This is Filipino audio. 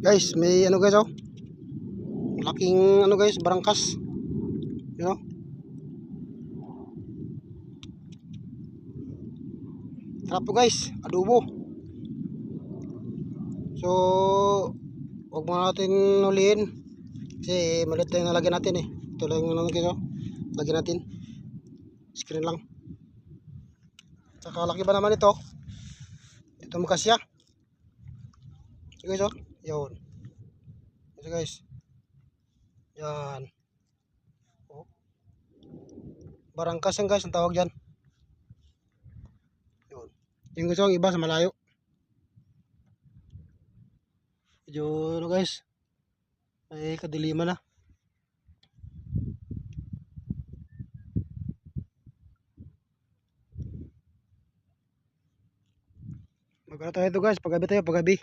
Guys, may ano guys, oh. Malaking ano guys, barangkas. You know? Sarap to guys, adobo. So, huwag mo natin ulihin. Kasi malit lang nalagyan natin eh. Ito lang yung ano guys, oh. Lagyan natin. Screen lang. Saka laki ba naman ito? Ito makasya. So guys, oh. Yun. Ito guys. Yan. Oh. Barangkas yan guys, ang tawag dyan. Yun. Yung gusto yung iba sa malayo. Medyo ano guys, ay kadiliman na. Magkano tayo ito guys, paggabi tayo, paggabi.